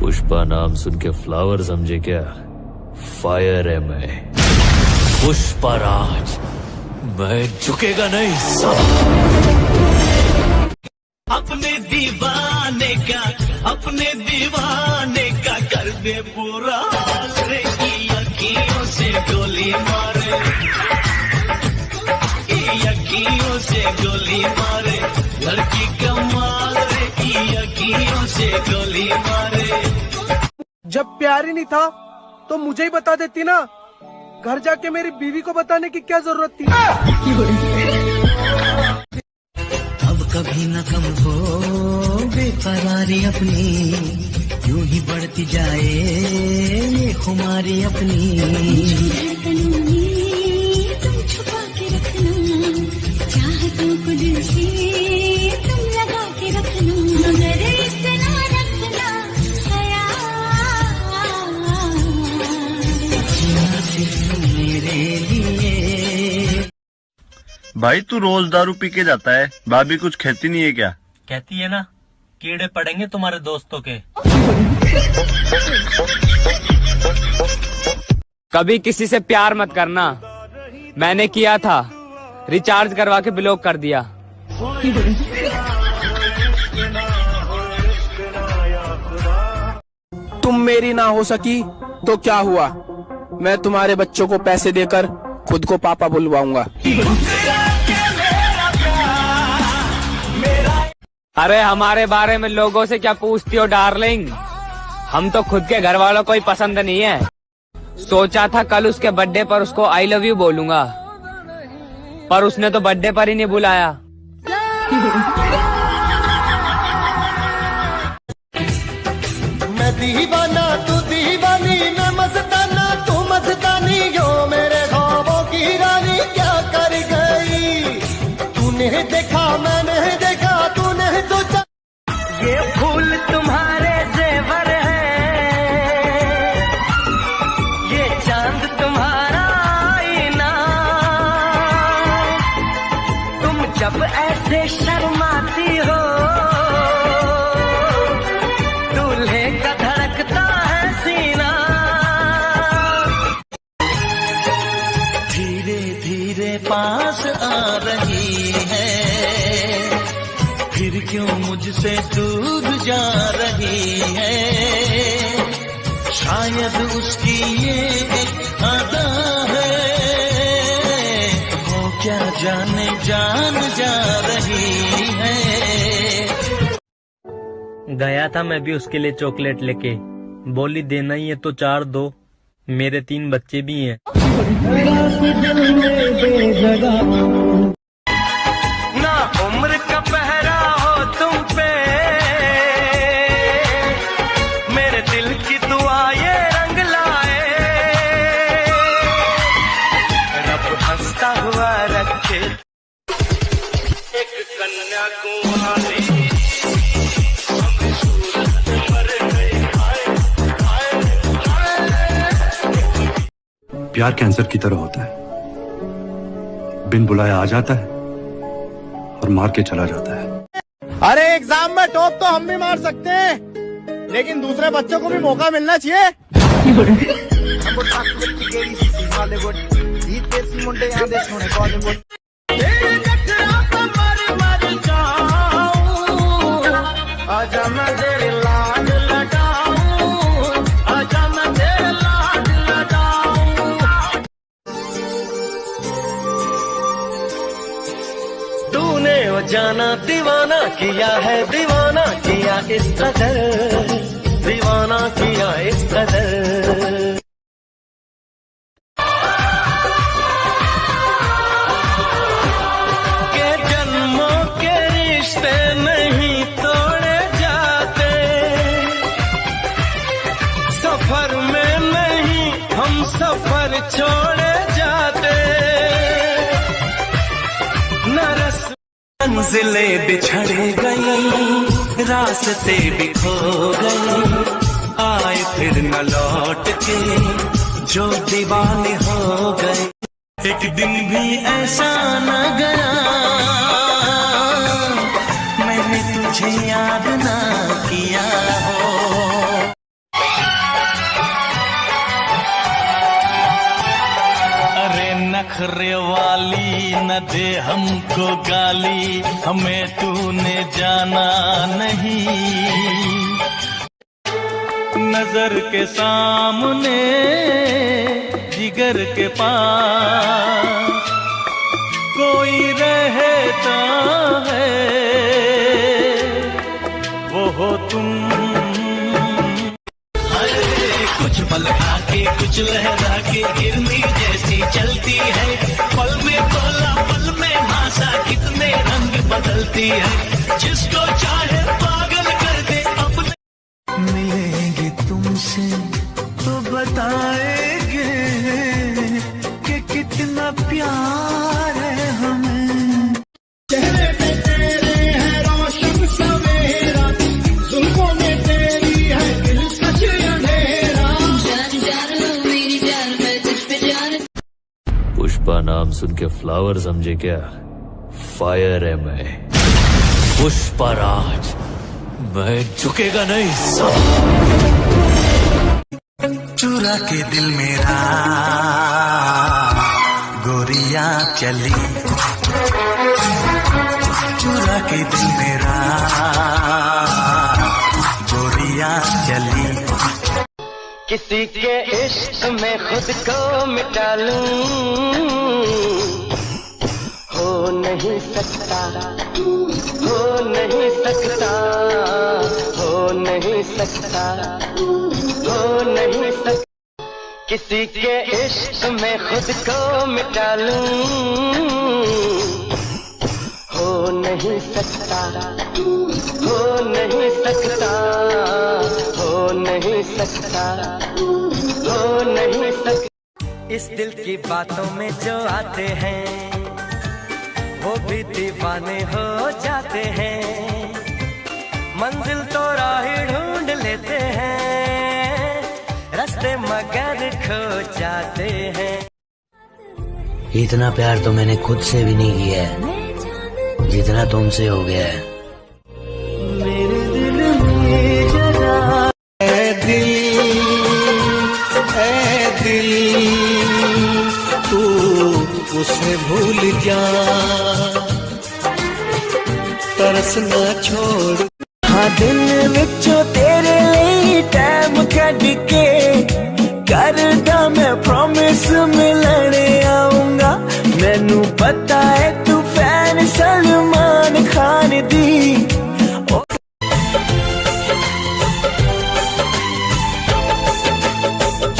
पुष्पा नाम सुन के फ्लावर समझे क्या? फायर है मैं, पुष्पराज। मैं झुकेगा नहीं साला। अपने दीवाने का कर दे पूरा हाल रे, की अखियों से गोली मारे, की अखियों से गोली मारे, लड़की कमाल रे, की अखियों से गोली मारे। जब प्यार ही नहीं था तो मुझे ही बता देती ना, घर जाके मेरी बीवी को बताने की क्या जरूरत थी? अब कभी न कम हो बेकरारी अपनी, यूं ही बढ़ती जाए ये खुमारी अपनी। तुम छुपा के रखना चाहतों को दिल से, तुम लगा के रखना, मगर इतना रखना सिर्फ मेरे लिए। भाई तू रोज दारू पी के जाता है, भाभी कुछ कहती नहीं है क्या? कहती है ना, कीड़े पड़ेंगे तुम्हारे दोस्तों के। कभी किसी से प्यार मत करना, मैंने किया था, रिचार्ज करवा के ब्लॉक कर दिया। तुम मेरी ना हो सकी तो क्या हुआ, मैं तुम्हारे बच्चों को पैसे देकर खुद को पापा बुलवाऊंगा। अरे हमारे बारे में लोगों से क्या पूछती हो डार्लिंग, हम तो खुद के घर वालों को ही पसंद नहीं है। सोचा था कल उसके बर्थडे पर उसको आई लव यू बोलूंगा, पर उसने तो बर्थडे पर ही नहीं बुलाया। मैं दीवाना तू दीवानी, मैं मस्ताना तू मस्तानी, यो मेरे ख्वाबों की रानी क्या कर गई। तूने देखा मैंने देखा, तूने सोचा ये फूल तुम्हारे जेवर है, ये चांद तुम्हारा आईना। तुम जब ऐसे शर्माती हो, दूल्हे का धड़कता है सीना। धीरे धीरे पास आ रही है, फिर क्यों मुझसे दूर जा रही है। शायद उसकी ये एक अदा है, वो क्या जाने जान जा रही है। गया था मैं भी उसके लिए चॉकलेट लेके, बोली देना ही है तो 4 दो, मेरे 3 बच्चे भी हैं। ना उम्र का पहरा हो तुम पे, मेरे दिल की दुआ ये रंग लाए। रब हंसता हुआ रखे एक कन्या कुमारी। प्यार कैंसर की तरह होता है, बिन बुलाया आ जाता है और मार के चला जाता है। अरे एग्जाम में टॉप तो हम भी मार सकते हैं, लेकिन दूसरे बच्चों को भी मौका मिलना चाहिए। आजा मैं तेरे लाड लटाऊं, आजा मैं तेरे लाड लटाऊं। तूने वो जाना दीवाना किया है, दीवाना किया इस कदर, दीवाना किया इस कदर। के जन्मों के रिश्ते नहीं तोड़े जाते, सफर में नहीं हम सफर छोड़े जाते। नरस मंजिलें बिछड़ गई, रास्ते भी खो गए, आए फिर न लौट के जो दीवाने हो गए। एक दिन भी ऐसा न गया मैंने तुझे याद ना किया हो। नखरे वाली न दे हमको गाली, हमें तूने जाना नहीं। नजर के सामने जिगर के पास कोई रहता है, वो हो तुम। कुछ पल आके कुछ लहरा के गिरनी जैसी चलती है, पल में तोला पल में भाषा कितने रंग बदलती है, जिसको चाहे पागल कर दे अपने। मिलेंगे तुमसे तो बताएंगे कि कितना प्यार है हमें। चेहरे पे तेरे है रोशन सवेरा, जुल्फों में तेरी है दिलकश अंधेरा। जान जान मेरी जान मैं तुझ पे जान। पुष्पा नाम सुन के फ्लावर समझे क्या? फायर है मैं, पुष्पा राज, मैं झुकेगा नहीं। चुरा के दिल मेरा गोरियां चली, चुरा के दिल मेरा गोरियां चली। किसी के इश्क में खुद को मिटा लूं, हो नहीं सकता, हो नहीं सकता, हो नहीं सकता, हो नहीं सकता। किसी के इश्क में खुद को मिटा लूं, हो नहीं सकता, हो नहीं सकता, हो नहीं सकता, हो नहीं सकता। इस दिल की बातों में जो आते हैं वो भी दीवाने हो जाते हैं, मंजिल तो राह ढूंढ लेते हैं, रास्ते मगर खो जाते हैं। इतना प्यार तो मैंने खुद से भी नहीं किया है जितना तुमसे हो गया है। मेरे दिल में जरा ऐ दिल तू उसे भूल जा, तरस ना छोड़। हाँ दिल विचों तेरे लिए टाइम कढ के करदा मैं प्रॉमिस मिलने आऊंगा। मैनू पता है तू फैन सलमान खान दी।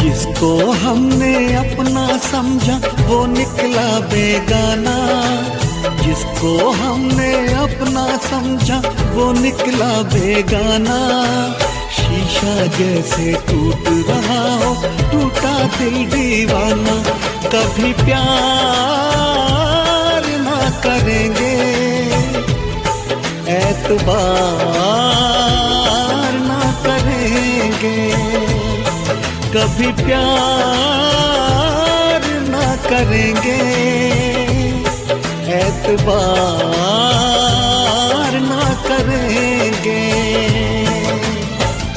जिसको हमने अपना समझा वो निकला बेगाना, जिसको हमने अपना समझा वो निकला बेगाना। शीशा जैसे टूट रहा हो टूटा दिल दीवाना, कभी प्यार ना करेंगे, एतबार ना करेंगे, कभी प्यार ना करेंगे, एतबार ना करेंगे।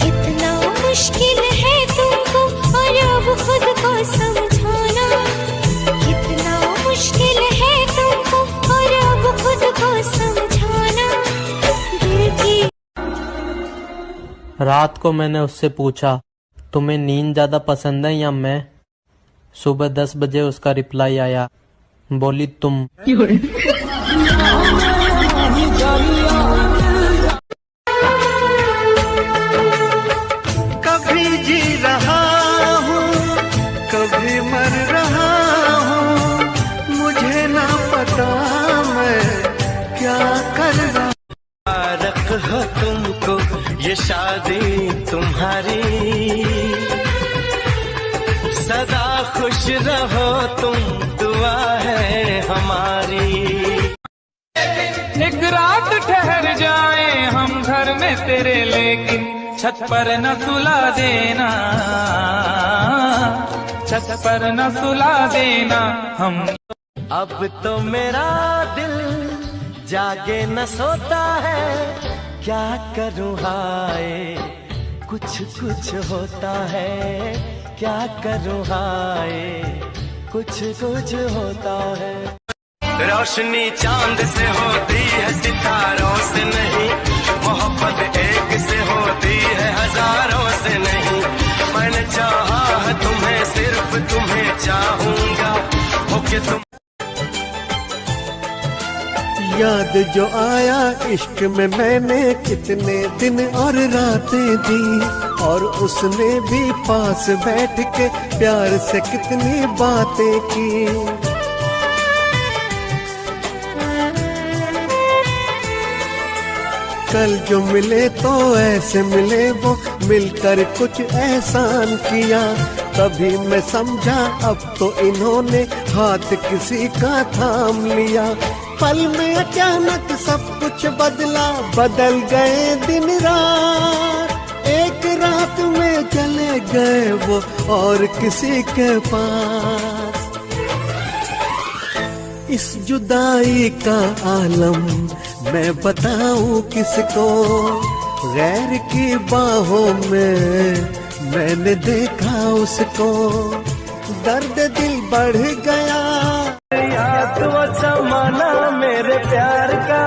कितना मुश्किल है तुमको और अब खुद को समझाना, कितना मुश्किल है तुमको और अब खुद को समझाना। दिल की रात को मैंने उससे पूछा तुम्हें नींद ज्यादा पसंद है या मैं? सुबह 10 बजे उसका रिप्लाई आया, बोली तुम। कभी जी रहा हूँ कभी मर रहा हूँ, मुझे ना पता मैं क्या कर रहा। मुबारक हो तुमको ये शादी तुम्हारी, सदा खुश रहो तुम दुआ है हमारी। एक रात ठहर जाए हम घर में तेरे, लेकिन छत पर न सुला देना, छत पर न सुला देना हम। अब तो मेरा दिल जागे न सोता है, क्या करूँ हाय कुछ कुछ होता है, क्या करूँ हाय कुछ कुछ होता है। रोशनी चांद से होती है सितारों से नहीं, मोहब्बत एक से होती है हजारों से नहीं। मैंने चाहा है तुम्हें, सिर्फ तुम्हें चाहूंगा, होके तुम। याद जो आया इश्क में मैंने कितने दिन और रातें दी, और उसने भी पास बैठ के प्यार से कितनी बातें की। कल जो मिले तो ऐसे मिले, वो मिलकर कुछ एहसान किया। तभी मैं समझा अब तो इन्होंने हाथ किसी का थाम लिया। पल में अचानक सब कुछ बदला, बदल गए दिन रात। एक रात में चले गए वो और किसी के पास। इस जुदाई का आलम मैं बताऊं किसको, गैर की बाहों में मैंने देखा उसको। दर्द दिल बढ़ गया, याद वो जमाना मेरे प्यार का,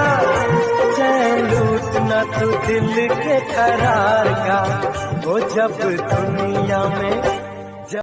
चैन लूटना तू दिल के करार का। वो जब दुनिया में